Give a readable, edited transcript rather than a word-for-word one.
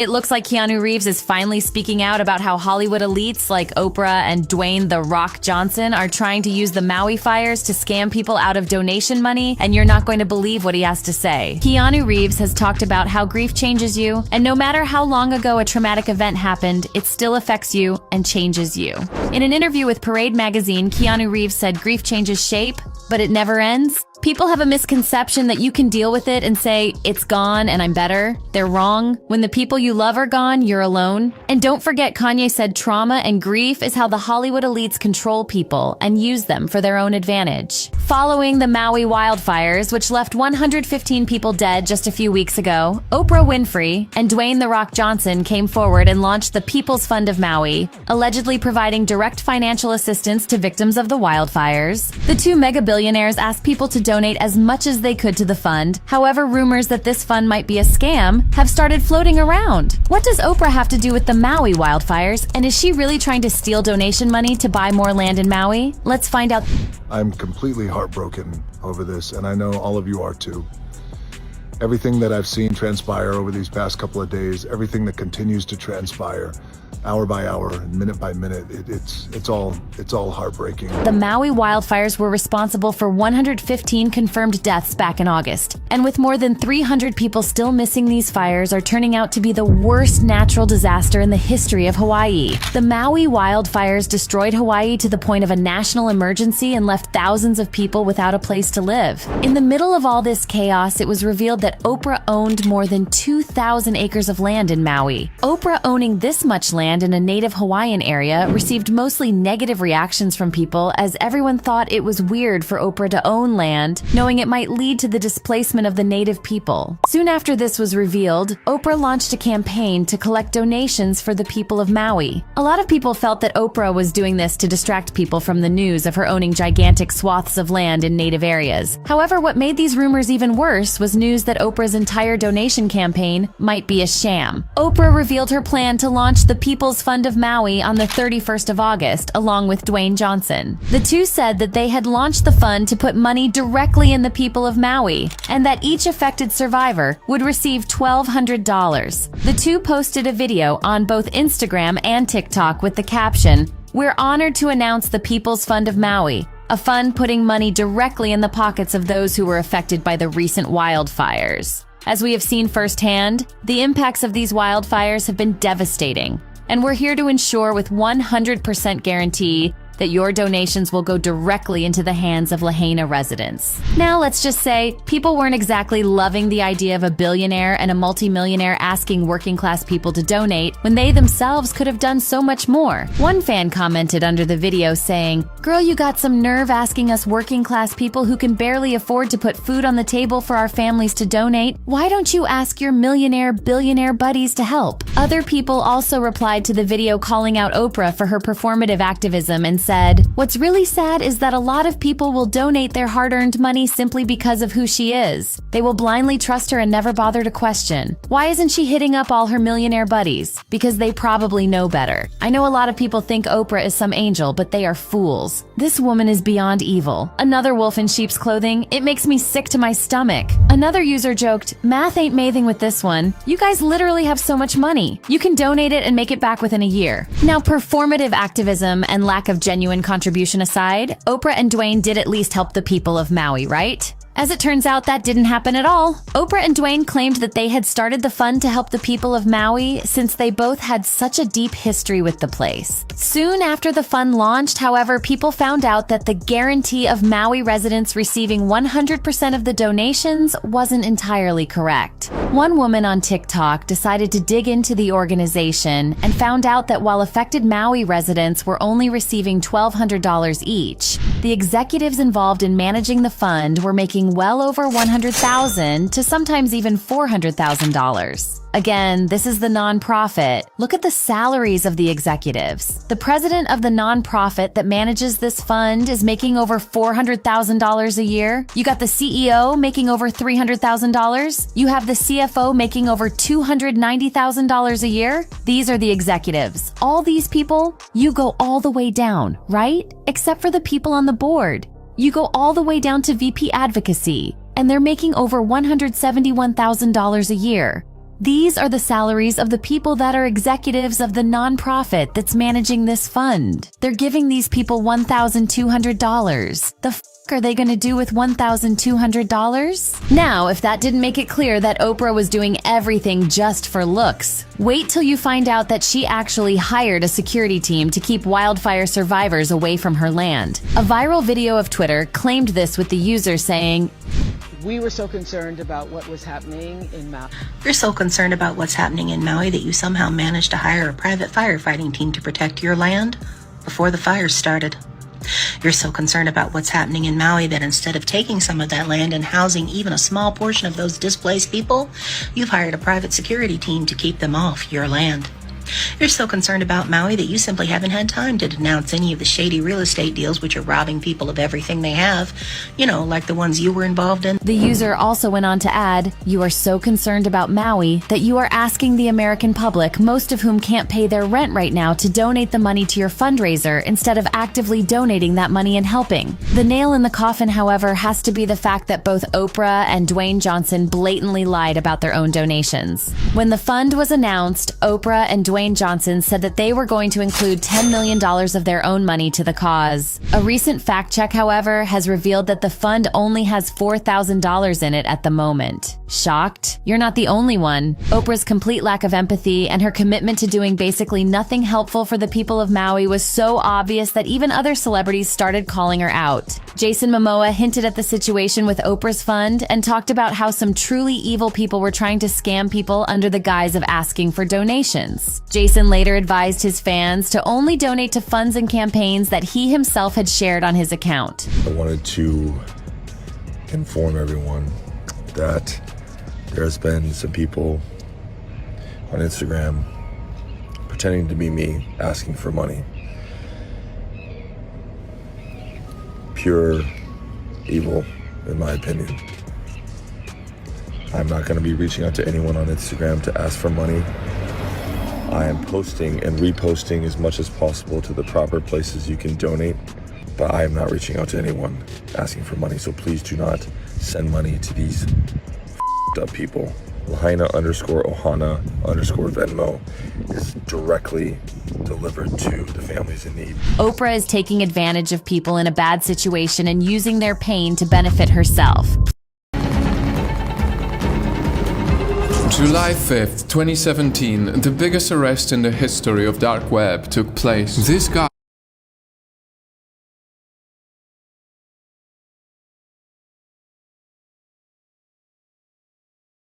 It looks like Keanu Reeves is finally speaking out about how Hollywood elites like Oprah and Dwayne "The Rock" Johnson are trying to use the Maui fires to scam people out of donation money, and you're not going to believe what he has to say. Keanu Reeves has talked about how grief changes you, and no matter how long ago a traumatic event happened, it still affects you and changes you. In an interview with Parade magazine, Keanu Reeves said grief changes shape, but it never ends. People have a misconception that you can deal with it and say, it's gone and I'm better. They're wrong. When the people you love are gone, you're alone. And don't forget, Kanye said trauma and grief is how the Hollywood elites control people and use them for their own advantage. Following the Maui wildfires, which left 115 people dead just a few weeks ago, Oprah Winfrey and Dwayne "The Rock" Johnson came forward and launched the People's Fund of Maui, allegedly providing direct financial assistance to victims of the wildfires. The two mega billionaires asked people to donate as much as they could to the fund. However, rumors that this fund might be a scam have started floating around. What does Oprah have to do with the Maui wildfires, and is she really trying to steal donation money to buy more land in Maui? Let's find out. I'm completely heartbroken over this, and I know all of you are too. Everything that I've seen transpire over these past couple of days, everything that continues to transpire, hour by hour and minute by minute, it's all heartbreaking. The Maui wildfires were responsible for 115 confirmed deaths back in August, and with more than 300 people still missing, these fires are turning out to be the worst natural disaster in the history of Hawaii. The Maui wildfires destroyed Hawaii to the point of a national emergency and left thousands of people without a place to live. In the middle of all this chaos, it was revealed that Oprah owned more than 2,000 acres of land in Maui. Oprah owning this much land in a native Hawaiian area received mostly negative reactions from people, as everyone thought it was weird for Oprah to own land, knowing it might lead to the displacement of the native people. Soon after this was revealed, Oprah launched a campaign to collect donations for the people of Maui. A lot of people felt that Oprah was doing this to distract people from the news of her owning gigantic swaths of land in native areas. However, what made these rumors even worse was news that Oprah's entire donation campaign might be a sham. Oprah revealed her plan to launch the People's Fund of Maui on the 31st of August, along with Dwayne Johnson. The two said that they had launched the fund to put money directly in the people of Maui, and that each affected survivor would receive $1,200. The two posted a video on both Instagram and TikTok with the caption, "We're honored to announce the People's Fund of Maui, a fund putting money directly in the pockets of those who were affected by the recent wildfires." As we have seen firsthand, the impacts of these wildfires have been devastating, and we're here to ensure with 100% guarantee that your donations will go directly into the hands of Lahaina residents. Now, let's just say people weren't exactly loving the idea of a billionaire and a multimillionaire asking working class people to donate when they themselves could have done so much more. One fan commented under the video saying, "Girl, you got some nerve asking us working class people who can barely afford to put food on the table for our families to donate. Why don't you ask your billionaire buddies to help?" Other people also replied to the video calling out Oprah for her performative activism and said, "What's really sad is that a lot of people will donate their hard-earned money simply because of who she is. They will blindly trust her and never bother to question. Why isn't she hitting up all her millionaire buddies? Because they probably know better. I know a lot of people think Oprah is some angel, but they are fools. This woman is beyond evil." Another wolf in sheep's clothing, "It makes me sick to my stomach." Another user joked, "Math ain't mathing with this one. You guys literally have so much money. You can donate it and make it back within a year." Now, performative activism and lack of genuine contribution aside, Oprah and Dwayne did at least help the people of Maui, right? As it turns out, that didn't happen at all. Oprah and Dwayne claimed that they had started the fund to help the people of Maui since they both had such a deep history with the place. Soon after the fund launched, however, people found out that the guarantee of Maui residents receiving 100% of the donations wasn't entirely correct. One woman on TikTok decided to dig into the organization and found out that while affected Maui residents were only receiving $1,200 each, the executives involved in managing the fund were making well over $100,000 to sometimes even $400,000. Again, this is the nonprofit. Look at the salaries of the executives. The president of the nonprofit that manages this fund is making over $400,000 a year. You got the CEO making over $300,000. You have the CFO making over $290,000 a year. These are the executives. All these people, you go all the way down, right? Except for the people on the board. You go all the way down to VP advocacy, and they're making over $171,000 a year. These are the salaries of the people that are executives of the nonprofit that's managing this fund. They're giving these people $1,200. The f are they going to do with $1,200? Now, if that didn't make it clear that Oprah was doing everything just for looks, wait till you find out that she actually hired a security team to keep wildfire survivors away from her land. A viral video of Twitter claimed this, with the user saying, "We were so concerned about what was happening in Maui. You're so concerned about what's happening in Maui that you somehow managed to hire a private firefighting team to protect your land before the fires started. You're so concerned about what's happening in Maui that instead of taking some of that land and housing even a small portion of those displaced people, you've hired a private security team to keep them off your land. You're so concerned about Maui that you simply haven't had time to denounce any of the shady real estate deals which are robbing people of everything they have, you know, like the ones you were involved in." The user also went on to add, "You are so concerned about Maui that you are asking the American public, most of whom can't pay their rent right now, to donate the money to your fundraiser instead of actively donating that money and helping." The nail in the coffin, however, has to be the fact that both Oprah and Dwayne Johnson blatantly lied about their own donations. When the fund was announced, Oprah and Dwayne Johnson said that they were going to include $10 million of their own money to the cause. A recent fact check, however, has revealed that the fund only has $4,000 in it at the moment. Shocked? You're not the only one. Oprah's complete lack of empathy and her commitment to doing basically nothing helpful for the people of Maui was so obvious that even other celebrities started calling her out. Jason Momoa hinted at the situation with Oprah's fund and talked about how some truly evil people were trying to scam people under the guise of asking for donations. Jason later advised his fans to only donate to funds and campaigns that he himself had shared on his account. I wanted to inform everyone that there's been some people on Instagram pretending to be me, asking for money. Pure evil, in my opinion. I'm not going to be reaching out to anyone on Instagram to ask for money. I am posting and reposting as much as possible to the proper places you can donate, but I am not reaching out to anyone asking for money, so please do not send money to these up people. Lahaina_Ohana_Venmo is directly delivered to the families in need. Oprah is taking advantage of people in a bad situation and using their pain to benefit herself. July 5th, 2017, the biggest arrest in the history of dark web took place. This guy